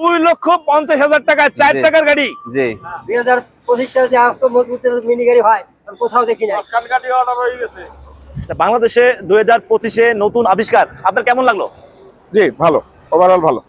90,50,000 টাকা 4 চাকার গাড়ি। জি 2025 সালে যে আস্ত মজবুত মিনি গাড়ি হয় কোথাও দেখি না। বাংলাদেশে 2025-এ নতুন আবিষ্কার, আপনার কেমন লাগলো? জি ভালো, ওভারঅল ভালো।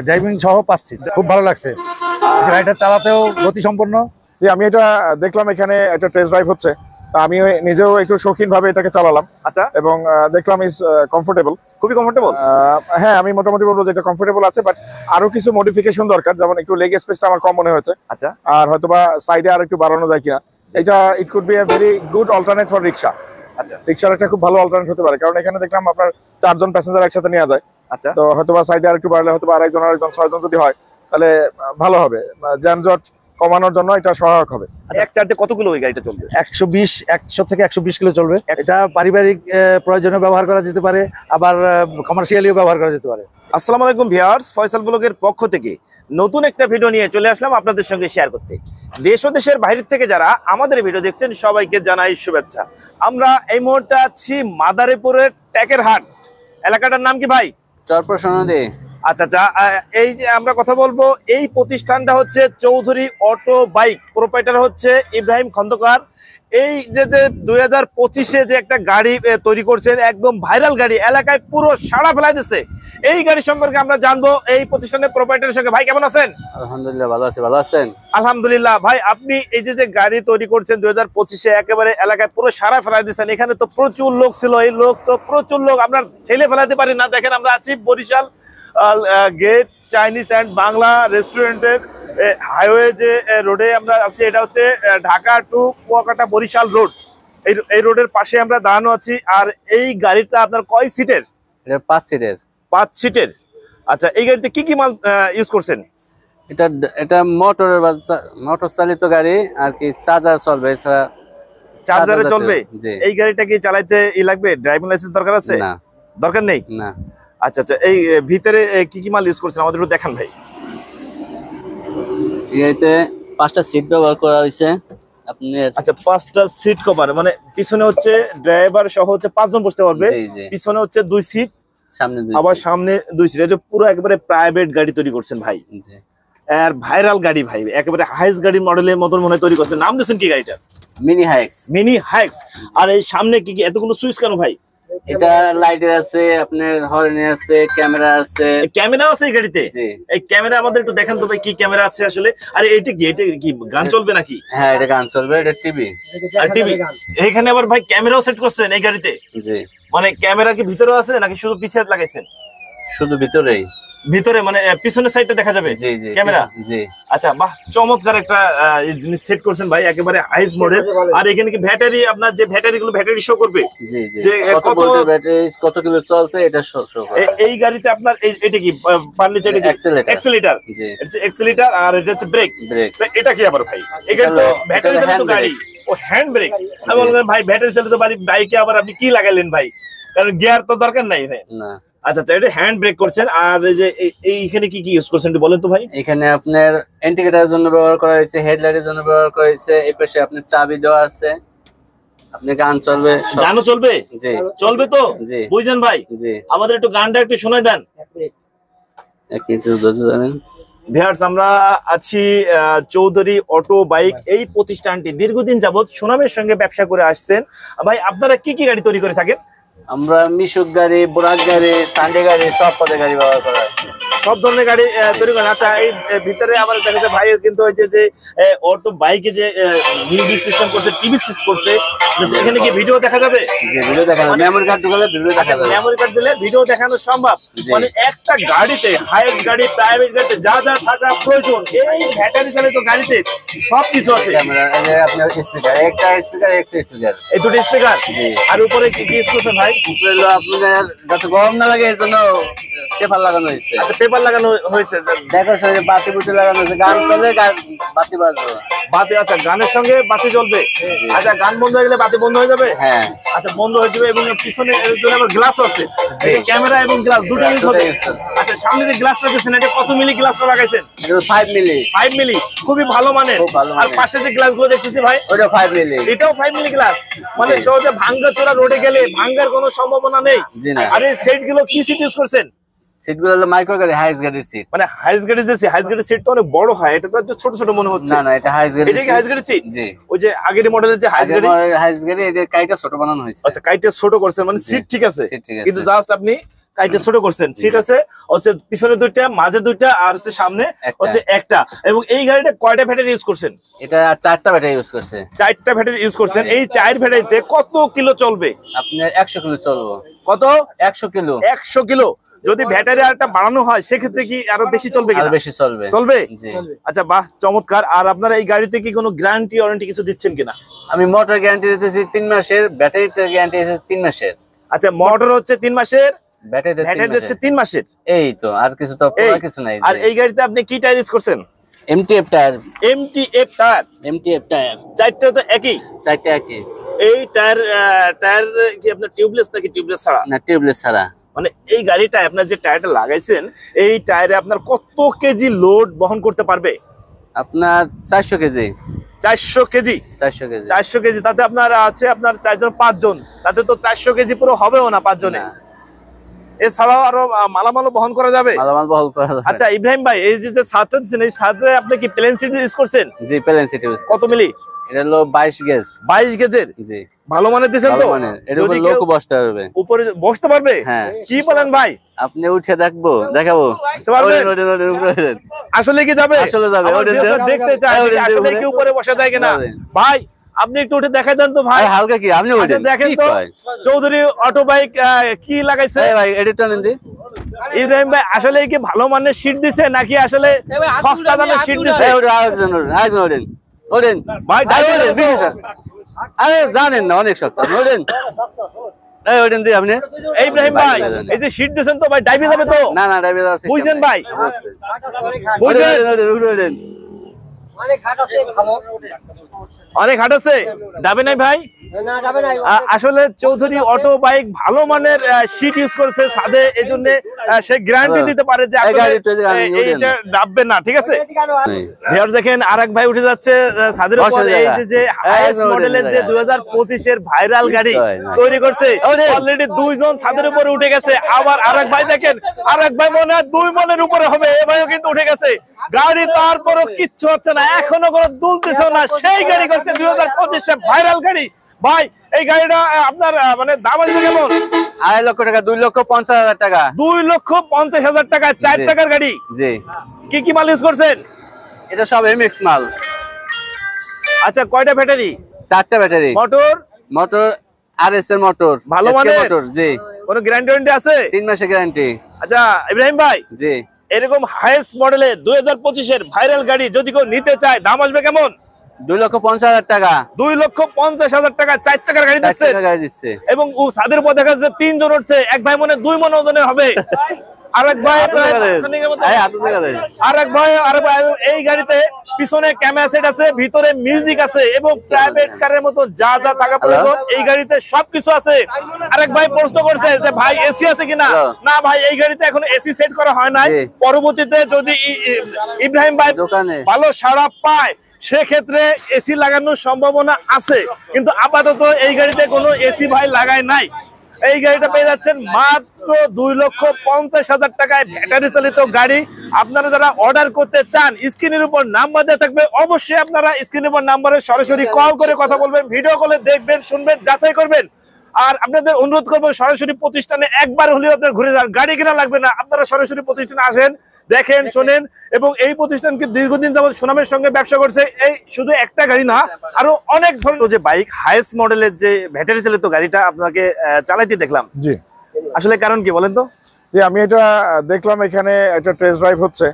ড্রাইভিং সহ পাচ্ছি, খুব ভালো লাগছে। গাড়িটা চালাতেও গতি সম্পন্ন। যে আমি এটা দেখলাম এখানে একটা টেস্ট ড্রাইভ হচ্ছে, আমি নিজেও একটু শৌখিন ভাবে এটাকে চালালাম। আচ্ছা, এবং দেখলাম ইজ কমফোর্টেবল, খুবই কমফোর্টেবল। হ্যাঁ, আমি মোটামুটি বলবো যে এটা কমফোর্টেবল আছে, বাট আরো কিছু মডিফিকেশন দরকার, যেমন একটু লেগ স্পেসটা আমার কম মনে হয়েছে। আচ্ছা, আর হয়তোবা সাইডে আর একটু বাড়ানো যায় কিনা। এটা it could be a very good alternate for rickshaw. আচ্ছা, রিক্সার একটা খুব ভালো অল্টারনেট হতে পারে, কারণ এখানে দেখলাম আপনার 4 জন প্যাসেঞ্জার একসাথে নেওয়া যায়। আচ্ছা, তো হয়তোবা সাইডে আর একটু বাড়লে হয়তোবা আরেকজন 6 জন যদি হয় তাহলে ভালো হবে, যানজট কমানোর জন্য এটা সহায়ক হবে। এক চার্জে কত কিলো এই গাড়িটা চলবে? 100 থেকে 120 কিলো চলবে। এটা পারিবারিক প্রয়োজনে ব্যবহার করা যেতে পারে, আবার কমার্শিয়ালিও ব্যবহার করা যেতে পারে। আসসালামু আলাইকুম ভিউয়ার্স, ফয়সাল ব্লগের পক্ষ থেকে নতুন একটা ভিডিও নিয়ে চলে আসলাম আপনাদের সঙ্গে শেয়ার করতে। দেশ ও দেশের বাইরে থেকে যারা আমাদের ভিডিও দেখছেন সবাইকে জানাই শুভেচ্ছা। আমরা এই মুহূর্তে আছি মাদারীপুরের ট্যাকের হাট। এলাকাটার নাম কি ভাই? চরপ্রসন্নদী। আচ্ছা আচ্ছা, এই যে আমরা কথা বলবো, এই প্রতিষ্ঠানটা হচ্ছে চৌধুরী অটো বাইক, প্রোপাইটার হচ্ছে ইব্রাহিম খন্দকার। এই যে 2025-এ যে একটা গাড়ি তৈরি করছেন, একদম ভাইরাল গাড়ি, এলাকায় পুরো সাড়া ফেলাই দিচ্ছে। এই গাড়ি সম্পর্কে আমরা জানবো এই প্রতিষ্ঠানের প্রোপাইটারের সঙ্গে। ভাই কেমন আছেন? আলহামদুলিল্লাহ ভালো আছি, ভালো আছেন? আলহামদুলিল্লাহ। ভাই আপনি এই যে গাড়ি তৈরি করছেন 2025-এ, একেবারে এলাকায় পুরো সাড়া ফেলাই দিচ্ছেন। এখানে তো প্রচুর লোক ছিল, এই লোক তো প্রচুর লোক, আমরা ঠেলে ফেলাতে পারি না। দেখেন আমরা আছি Barishal gate Chinese and Bangla রেস্টুরেন্টের হাইওয়ে যে রোডে আমরা আছি, এটা হচ্ছে ঢাকা টু কুয়াকাটা বরিশাল রোড। এই রোডের পাশে আমরা দাঁড়ানো আছি। আর এই গাড়িটা আপনার কয় সিটের? এটা 5 সিটের। 5 সিটের। আচ্ছা, এই গাড়িতে কি কি মাল ইউজ করছেন? এটা মোটর চালিত গাড়ি, আর কি চার্জার চলবে, এছাড়া চার্জারে চলবে। এই গাড়িটা কি চালাইতে লাগবে? ড্রাইভিং লাইসেন্স দরকার আছে? না, দরকার নেই। না। আচ্ছা আচ্ছা, এই ভিতরে কি কি মাল ইউজ করছেন আমাদের একটু দেখান ভাই। এতে 5টা সিট ব্যবহার করা হয়েছে আপনার। আচ্ছা, 5টা সিট কভার, মানে পিছনে হচ্ছে ড্রাইভার সহ হচ্ছে 5 জন বসতে পারবে, পিছনে হচ্ছে 2 সিট, সামনে 2 আবার সামনে 2 সিট। এটা পুরো একেবারে প্রাইভেট গাড়ি তৈরি করছেন ভাই। জি, আর ভাইরাল গাড়ি ভাই, একেবারে হাইস গাড়ি মডেলের মতন মনে তৈরি করছেন। নাম দিয়েছেন কি গাড়িটা? মিনি হাইক্স। মিনি হাইক্স। আর এই সামনে কি কি এতগুলো সুইচ কেন ভাই? এটা লাইটের আছে, আপনার হর্নের আছে, ক্যামেরা আছে। ক্যামেরা আছে এই গাড়িতে? জি। এই ক্যামেরা আমাদের একটু দেখান তো ভাই, কি ক্যামেরা আছে আসলে। আর এটা কি গান চলবে নাকি? হ্যাঁ, এটা গান চলবে, এটা টিভি। আর টিভি এখানে আবার ভাই ক্যামেরাও সেট করছেন এই গাড়িতে? জি। মানে ক্যামেরা কি ভিতরেও আছে নাকি শুধু পিছে লাগাইছেন? শুধু ভিতরেই। ভিতরে মানে পিছনের সাইডটা দেখা যাবে জি জি ক্যামেরা? জি। আচ্ছা, বাহ, চমৎকার একটা জিনিস সেট করছেন ভাই, একেবারে হাইস মডেল। আর এখানে কি ব্যাটারি, আপনার যে ব্যাটারি শো করবে? জি জি, কত ভোল্টের ব্যাটারি, কত কিলো চলছে এটা শো করে। এই গাড়িতে আপনার এটা কি ফার্নিচার, এক্সেলেটর? জি, এটা এক্সেলেটর। আর এটা হচ্ছে ব্রেক। তো এটা কি আবার ভাই? এটা তো ব্যাটারি চালিত গাড়ি, ও হ্যান্ড ব্রেক। আমি বললাম ভাই ব্যাটারি চালিত বাইকে আবার আপনি কি লাগাইলেন ভাই? কারণ গিয়ার তো দরকার নাই না। আচ্ছা আচ্ছা, এটা হ্যান্ড ব্রেক করছেন। আর এই যে এইখানে কি কি ইউজ করছেন একটু বলেন তো ভাই। এখানে আপনার ইন্ডিকেটরের জন্য ব্যবহার করা হয়েছে, হেডলাইটের জন্য ব্যবহার করা হয়েছে। এই পাশে আপনার চাবি দেওয়া আছে, আপনি গান চলবে। গানও চলবে? জি চলবে তো? জি, বুঝছেন ভাই? জি, আমাদের একটু গানটা একটু শোনায় দেন। এক মিনিট ধৈর্য ধরেন। ভিউয়ার্স, আমরা আছি চৌধুরী অটো বাইক। এই প্রতিষ্ঠানটি দীর্ঘদিন যাবত সুনামের সঙ্গে ব্যবসা করে আসছেন। ভাই আপনারা কি কি গাড়ি তৈরি করে থাকেন? আমরা মিশুক গাড়ি, বোরাক গাড়ি, সানডে গাড়ি, সব পদের গাড়ি ব্যবহার করা হয়। সব ধরনের গাড়ি তৈরি করেন? আচ্ছা, এই ভিতরে আমার দেখা যায় ভাই কিন্তু ওই যে অটো বাইকে যে মিউজিক সিস্টেম করছে, টিভি সিস্টেম করছে, এখানে কি ভিডিও দেখা যাবে? জি, ভিডিও দেখা যাবে। মেমরি কার্ড ঢুকালে ভিডিও দেখা যাবে। মেমরি কার্ড দিলে ভিডিও দেখানো সম্ভব। মানে একটা গাড়িতে, হাইস গাড়ি, প্রাইভেট গাড়িতে যা যা থাকা প্রয়োজন এই ব্যাটারি চালিত গাড়িতে সবকিছু আছে। ক্যামেরা, এই যে আপনার স্পিকার, একটা স্পিকার, একটা স্পিকার, এই দুটো স্পিকার। জি। আর উপরে কি কি ইউজ করছেন ভাই? উপরে হলো আপনার যাতে গরম না লাগে এর জন্য পেপার লাগানো হয়েছে। আচ্ছা, পেপার লাগানো হয়েছে। দেখো সঙ্গে বাতি বুতি লাগানো হয়েছে, গান চলে, বাতি বাজবে। বাতি, আচ্ছা, গানের সঙ্গে বাতি জ্বলবে। আচ্ছা, গান বন্ধ হয়ে গেলে বাতি বন্ধ হয়ে যাবে? হ্যাঁ। আচ্ছা, বন্ধ হয়ে যাবে। এবং পিছনে আবার গ্লাস আছে, ক্যামেরা এবং গ্লাস দুটো ইউজ হবে। আচ্ছা, সামনে যে গ্লাসটা দিয়েছেন এটা কত মিলি গ্লাসটা লাগাইছেন? 5 মিলি। 5 মিলি, খুবই ভালো মানের। আর পাশে যে গ্লাসগুলো দেখতেছি ভাই, ওটা 5 মিলি। এটাও 5 মিলি গ্লাস। মানে সহজে ভাঙ্গা চোরা রোডে গেলে ভাঙ্গার কোনো সম্ভাবনা নেই। আর এই সেট গুলো কি সিট ইউজ করছেন? সিটগুলো হলো মাইক্রো গাড়ি, হাইস গাড়ির সিট। মানে হাইস গাড়ি যে হাইস গাড়ির সিট তো অনেক বড় হয়, এটা তো একটু ছোট ছোট মনে হচ্ছে। না না, এটা হাইস গাড়ি। এটা কি হাইস গাড়ির সিট? জি। ওই যে আগের মডেলের যে হাইস গাড়ি, হাইস গাড়ি এর কাইটা ছোট বানানো হয়েছে। আচ্ছা, কাইটা ছোট করছেন, মানে সিট ঠিক আছে, সিট ঠিক আছে। কিন্তু জাস্ট আপনি কাইটা ছোট করছেন। সিট আছে হচ্ছে পিছনে দুইটা, মাঝে দুইটা, আর হচ্ছে সামনে হচ্ছে একটা। এবং এই গাড়িটা কয়টা ব্যাটারি ইউজ করছেন? এটা 4টা ব্যাটারি ইউজ করছে। 4টা ব্যাটারি ইউজ করছেন। এই 4 ব্যাটারিতে কত কিলো চলবে? আপনার 100 কিলো চলবে। কত? 100 কিলো। 100 কিলো। যদি ব্যাটারি আরেকটা বাড়ানো হয় সেক্ষেত্রে কি আরো বেশি চলবে? আরো বেশি চলবে। চলবে? জি। আচ্ছা, বাহ, চমৎকার। আর আপনারা এই গাড়িতে কি কোনো গ্যারান্টি ওয়ারেন্টি কিছু দিচ্ছেন কিনা? আমি মোটর গ্যারান্টি দিতেছি 3 মাসের, ব্যাটারিতে গ্যারান্টি দিতেছি 3 মাসের। আচ্ছা, মোটর হচ্ছে 3 মাসের, ব্যাটারিতে 3 ব্যাটারি হচ্ছে মাসের। 3 মাসের। এই তো, আর কিছু তো পুরো কিছু নাই। আর এই গাড়িতে আপনি কি টায়ার ইউজ করছেন? MTF tyre. MTF tyre. MTF tyre 4টা তো একই? 4টা একই। এই টায়ার কি আপনার টিউবলেস নাকি টিউবলেস ছাড়া? না, টিউবলেস ছাড়া। মানে এই গাড়িটায় আপনার যে টায়ারটা লাগাইছেন, এই টায়ারে আপনার কত কেজি লোড বহন করতে পারবে? আপনার 400 কেজি। 400 কেজি। 400 কেজি। 400 কেজি, তাতে আপনার আছে আপনার 4 জন 5 জন, তাতে তো 400 কেজি পুরো হবেও না 5 জনে। এছাড়াও আরো মালামালও বহন করা যাবে। মালামাল বহন করা যাবে। আচ্ছা ইব্রাহিম ভাই, এই যে ছাদটা দিচ্ছেন, এই ছাদে আপনি কি প্লেন সিট ইউজ করছেন? জি, প্লেন সিট ইউজ। কত মিলি? এটা হলো 22 গেজ। 22 গেজের? জি। ভালো মানের দিয়েছেন তো? মানে এর উপর লোক বসতে পারবে। উপরে বসতে পারবে? হ্যাঁ। কি বলেন ভাই? আপনি উঠে দেখাবো। পারবেন? ওঠেন। আসলে কি যাবে? আসলে যাবে। আমার ওঠেন, ভিউয়ার্সরা দেখতে চায় ওঠেন, যে আসলে ওঠেন। কি উপরে বসা যায় কিনা। যাবে। ভাই আপনি একটু উঠে দেখাই দেন তো ভাই। হালকা কি আপনি আচ্ছা, ওঠেন। দেখেন কি তো কয়? চৌধুরী অটো বাইক কি লাগাইছে? এই ভাই এডিটর নেন দি। ইব্রাহিম ভাই আসলে কি ভালো মানের সিট দিছে নাকি আসলে সস্তা দামের সিট দিছে? এই ওঠেন, আরেকজন ওঠেন। ওঠেন ভাই ভাই ওঠেন, বিশেষ। আরে জানেন না, অনেক শক্ত। ওঠেন। এই ওঠেন দি আপনি। এই ইব্রাহিম ভাই, এই যে সিট দিছেন তো ভাই, ডাইভে যাবে তো? না না, ড্রাইভার আছে। বুঝছেন ভাই? বুঝছেন? ওঠেন। অনেক ঘাট আছে, ভালো। অনেক হাট আছে, ডাবে নাই ভাই? না, যাবে না। আসলে চৌধুরী অটো বাইক ভালো মানের সিট ইউজ করেছে ছাদে, এই জন্য সে গ্যারান্টি দিতে পারে যে আসলে এইটা ডাববে না। ঠিক আছে ভিউয়ার, দেখেন আরেক ভাই উঠে যাচ্ছে ছাদের উপর। এই যে হাইয়েস্ট মডেলের যে 2025 এর ভাইরাল গাড়ি তৈরি করছে, অলরেডি 2 জন ছাদের উপরে উঠে গেছে। আবার আরেক ভাই দেখেন, আরেক ভাই মনে হয় 2 মনের উপরে হবে, এই ভাইও কিন্তু উঠে গেছে। গাড়ি তারপরও কিচ্ছু হচ্ছে না, এখনো কোনো দুলতেছে না, সেই গাড়ি করছে 2025 এর ভাইরাল গাড়ি। ভাই এই গাড়িটা আপনার মানে দাম আছে কেমন? 2.5 লক্ষ টাকা। 2,50,000 টাকা। 2,50,000 টাকা 4 চাকার গাড়ি। জি। কি কি মাল ইউজ করছেন? এটা সব এমএক্স মাল। আচ্ছা, কয়টা ব্যাটারি? 4টা ব্যাটারি। মোটর? মোটর আরএস এর মোটর। ভালো SK মানের? মোটর। জি। কোনো গ্যারান্টি ওয়ারেন্টি আছে? 3 মাসের গ্যারান্টি। আচ্ছা ইব্রাহিম ভাই, জি। এরকম হাইয়েস্ট মডেলের 2025 এর ভাইরাল গাড়ি যদি কেউ নিতে চায়, দাম আসবে কেমন? 2,50,000 টাকা। 2,50,000 টাকা 4 চাকার গাড়ি 4 দিচ্ছে। টাকা গাড়ি দিচ্ছে। এবং ছাদের উপর দেখা যাচ্ছে 3 জন উঠছে, এক ভাই মনে 2 মন ওজনের হবে, আরেক ভাই এই গাড়িতে পিছনে ক্যামেরা সেট আছে, ভিতরে মিউজিক আছে এবং প্রাইভেট কারের মতো যা যা থাকা প্রয়োজন এই গাড়িতে সবকিছু আছে। আরেক ভাই প্রশ্ন করছে যে ভাই এসি আছে কিনা? না ভাই, এই গাড়িতে এখন এসি সেট করা হয় নাই। পরবর্তীতে যদি ইব্রাহিম ভাই ভালো সাড়া পায় সেক্ষেত্রে এসি লাগানোর সম্ভাবনা আছে, কিন্তু আপাতত এই গাড়িতে কোনো এসি ভাই লাগায় নাই। এই গাড়িটা পেয়ে যাচ্ছেন মাত্র 2,50,000 টাকায়, ব্যাটারি চালিত গাড়ি। আপনারা যারা অর্ডার করতে চান, স্ক্রিনের উপর নাম্বার দেওয়া থাকবে, অবশ্যই আপনারা স্ক্রিনের উপর নাম্বারে সরাসরি কল করে কথা বলবেন, ভিডিও কলে দেখবেন, শুনবেন, যাচাই করবেন। আর আপনাদের অনুরোধ করবো সরাসরি প্রতিষ্ঠানে একবার হলেও আপনার ঘুরে যান, গাড়ি কেনা লাগবে না, আপনারা সরাসরি প্রতিষ্ঠানে আসেন, দেখেন, শোনেন। এবং এই প্রতিষ্ঠানকে দীর্ঘদিন যাবত সুনামের সঙ্গে ব্যবসা করছে। এই শুধু একটা গাড়ি না, আরো অনেক ধরনের যে বাইক, হাইয়েস্ট মডেলের যে ব্যাটারি চালিত গাড়িটা আপনাকে চালাইতে দেখলাম। জি। আসলে কারণ কি বলেন তো? যে আমি এটা দেখলাম এখানে একটা টেস্ট ড্রাইভ হচ্ছে,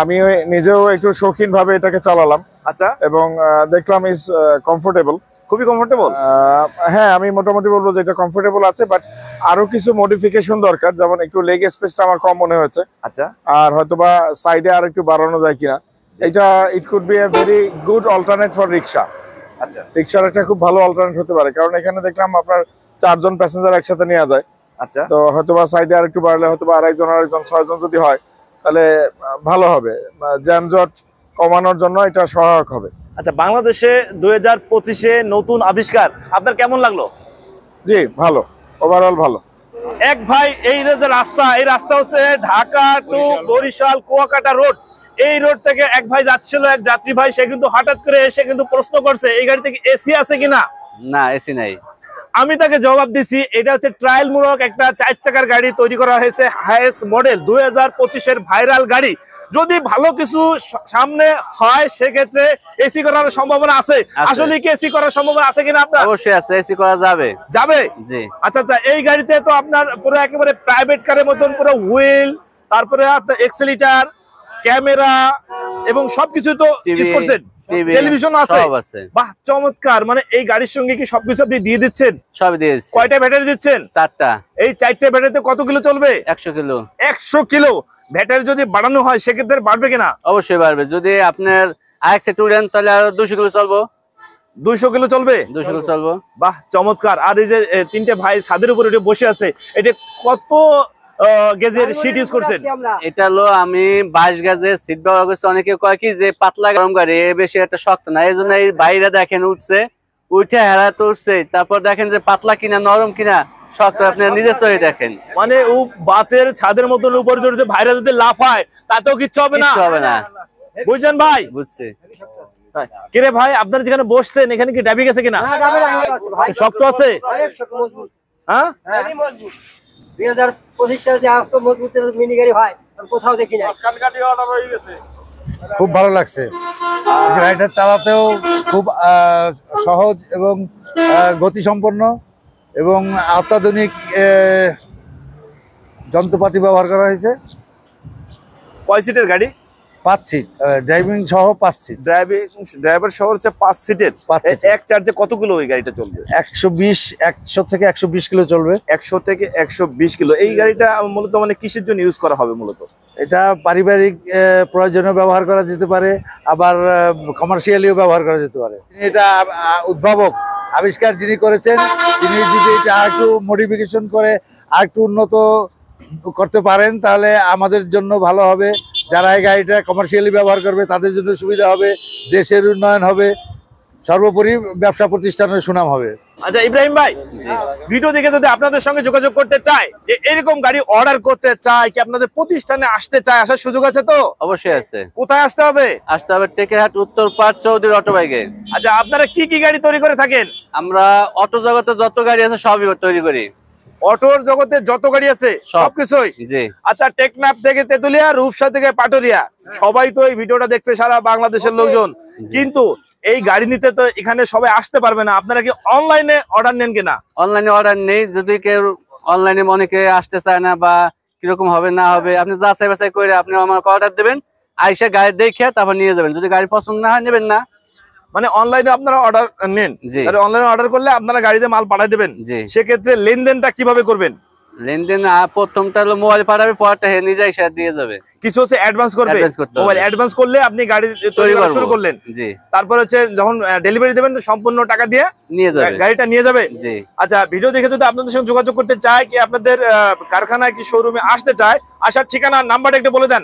আমি নিজেও একটু শৌখিন ভাবে এটাকে চালালাম। আচ্ছা। এবং দেখলাম ইজ কমফোর্টেবল, খুবই কমফোর্টেবল। হ্যাঁ, আমি মোটামুটি বলবো যে এটা কমফোর্টেবল আছে, বাট আরো কিছু মডিফিকেশন দরকার, যেমন একটু লেগ স্পেসটা আমার কম মনে হয়েছে। আচ্ছা। আর হয়তোবা সাইডে আর একটু বাড়ানো যায় কিনা। এটা it could be a very good alternate for rickshaw. আচ্ছা। রিক্সার একটা খুব ভালো অল্টারনেট হতে পারে, কারণ এখানে দেখলাম আপনার 4 জন প্যাসেঞ্জার একসাথে নেওয়া যায়। আচ্ছা। তো হয়তোবা সাইডে আর একটু বাড়লে হয়তোবা আরেকজন 6 জন যদি হয় তাহলে ভালো হবে, যানজট কমানোর জন্য এটা সহায়ক হবে। আচ্ছা, বাংলাদেশে 2025-এ নতুন আবিষ্কার আপনার কেমন লাগলো? জি, ভালো, ওভারঅল ভালো। এক ভাই এই যে রাস্তা, এই রাস্তা হচ্ছে ঢাকা টু বরিশাল কুয়াকাটা রোড। এই রোড থেকে এক ভাই যাচ্ছিল, এক যাত্রী ভাই, সে কিন্তু হঠাৎ করে এসে কিন্তু প্রশ্ন করছে এই গাড়িতে কি এসি আছে কিনা। না, এসি নাই। আমি তাকে জবাব দিছি এটা হচ্ছে ট্রায়াল মূলক একটা 4 চাকার গাড়ি তৈরি করা হয়েছে, হাইয়েস্ট মডেল 2025-এর ভাইরাল গাড়ি। যদি ভালো কিছু সামনে হয় সেক্ষেত্রে এসি করার সম্ভাবনা আছে। আসলে কি এসি করার সম্ভাবনা আছে কিনা আপনার? অবশ্যই আছে, এসি করা যাবে। যাবে? জি। আচ্ছা, এই গাড়িতে তো আপনার পুরো একেবারে প্রাইভেট কারের মতন পুরো হুইল, তারপরে আপনার এক্সেলিটার, ক্যামেরা এবং সবকিছু তো ইউজ করছেন, টেলিভিশন আছে। বাহ, চমৎকার। মানে এই গাড়ির সঙ্গে কি সবকিছু আপনি দিয়ে দিচ্ছেন? সব দিয়েছি। কয়টা ব্যাটারি দিচ্ছেন? 4টা। এই 4টে ব্যাটারিতে কত কিলো চলবে? 100 কিলো। 100 কিলো। ব্যাটারি যদি বাড়ানো হয় সেক্ষেত্রে বাড়বে কিনা? অবশ্যই বাড়বে। যদি আপনার আইএক্স উড়েন তাহলে আর 200 কিলো চলবো। 200 কিলো চলবে? 200 কিলো চলবো। বাহ, চমৎকার। আর এই যে 3টে ভাই ছাদের উপরে বসে আছে, এটা কত গেজের সিট ইউজ করছেন? এটা হলো আমি 22 গেজের সিট ব্যবহার করছি। অনেকে কয় কি যে পাতলা গরম গাড়ি, বেশি একটা শক্ত না, এই জন্য এই বাইরে দেখেন উঠছে, উঠে হেরাতে উঠছে। তারপর দেখেন যে পাতলা কিনা নরম কিনা শক্ত, আপনি নিজের চোখে দেখেন। মানে ও বাসের ছাদের মতন উপরে যদি ভাইরা যদি লাফায় তাতেও কিচ্ছু হবে না? কিচ্ছু হবে না। বুঝছেন ভাই? বুঝছি। কিরে ভাই, আপনার যেখানে বসছেন এখানে কি ডাবি গেছে কিনা? শক্ত আছে? হ্যাঁ, 2025 সালে যে আসতো মজবুত মিনি গাড়ি হয়, কোথাও দেখি না। খুব ভালো লাগছে। গাড়িটা চালাতেও খুব সহজ এবং গতিসম্পন্ন এবং অত্যাধুনিক যন্ত্রপাতি ব্যবহার করা হয়েছে। কয় সিটের গাড়ি? 5 সিট, ড্রাইভিং সহ 5 সিট। ড্রাইভার সহ হচ্ছে 5 সিটের। এক চার্জে কত কিলো ওই গাড়িটা চলবে? 100 থেকে 120 কিলো চলবে। 100 থেকে 120 কিলো। এই গাড়িটা মূলত মানে কিসের জন্য ইউজ করা হবে? মূলত এটা পারিবারিক প্রয়োজনে ব্যবহার করা যেতে পারে, আবার কমার্শিয়ালিও ব্যবহার করা যেতে পারে। এটা উদ্ভাবক আবিষ্কার যিনি করেছেন, তিনি যদি এটা আরেকটু মডিফিকেশন করে আরেকটু উন্নত করতে পারেন তাহলে আমাদের জন্য ভালো হবে। যারা এই গাড়িটা কমার্শিয়ালি ব্যবহার করবে তাদের জন্য সুবিধা হবে, দেশের উন্নয়ন হবে, সর্বোপরি ব্যবসা প্রতিষ্ঠানের সুনাম হবে। আচ্ছা ইব্রাহিম ভাই, ভিডিও দেখে যদি আপনাদের সঙ্গে যোগাযোগ করতে চায়, যে এরকম গাড়ি অর্ডার করতে চায়, কি আপনাদের প্রতিষ্ঠানে আসতে চায়, আসার সুযোগ আছে তো? অবশ্যই আছে। কোথায় আসতে হবে? আসতে হবে টেকেরহাট উত্তরপাড় চৌধুরী অটোবাইকে। আচ্ছা, আপনারা কি কি গাড়ি তৈরি করে থাকেন? আমরা অটো জগতে যত গাড়ি আছে সবই তৈরি করি। অটোর জগতে যত গাড়ি আছে সবকিছুই? জি। আচ্ছা, টেকনাফ থেকে তেতুলিয়া, রূপসা থেকে পাটুরিয়া, সবাই তো এই ভিডিওটা দেখবে, সারা বাংলাদেশের লোকজন। কিন্তু এই গাড়ি নিতে তো এখানে সবাই আসতে পারবে না। আপনারা কি অনলাইনে অর্ডার নেন কিনা? অনলাইনে অর্ডার নেই। যদি কেউ অনলাইনে অনেকে আসতে চায় না বা কিরকম হবে না হবে, আপনি যাচাই বাছাই করে আপনি আমাকে অর্ডার দেবেন, আইসা গাড়ি দেখে তারপর নিয়ে যাবেন। যদি গাড়ি পছন্দ না হয় নেবেন না। মানে অনলাইনে আপনারা অর্ডার নেন? অনলাইনে অর্ডার করলে আপনারা গাড়িতে মাল পাঠিয়ে দেবেন। সেক্ষেত্রে লেনদেনটা কিভাবে করবেন? লেনদেন প্রথমটা হলো মোবাইল পাঠাবে, পরটা হে নিজে এসে দিয়ে যাবে। কিছু হচ্ছে অ্যাডভান্স করবে, মোবাইল অ্যাডভান্স করলে আপনি গাড়ি তৈরি করা শুরু করলেন। জি। তারপর হচ্ছে যখন ডেলিভারি দেবেন সম্পূর্ণ টাকা দিয়ে নিয়ে যাবে, গাড়িটা নিয়ে যাবে। জি। আচ্ছা, ভিডিও দেখে যদি আপনাদের সঙ্গে যোগাযোগ করতে চায়, কি আপনাদের কারখানায় কি শোরুমে আসতে চায়, আসার ঠিকানা নাম্বারটা একটু বলে দেন।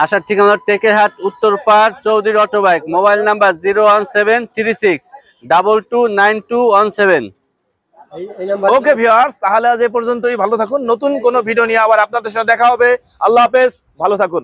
আসার ঠিকানা Tekerhat Uttarpar Chowdhury autobike, mobile number 01736229217। Okay viewers, তাহলে আজ এই পর্যন্তই। ভালো থাকুন। নতুন কোনো ভিডিও নিয়ে আবার আপনাদের সাথে দেখা হবে। আল্লাহ হাফেজ, ভালো থাকুন।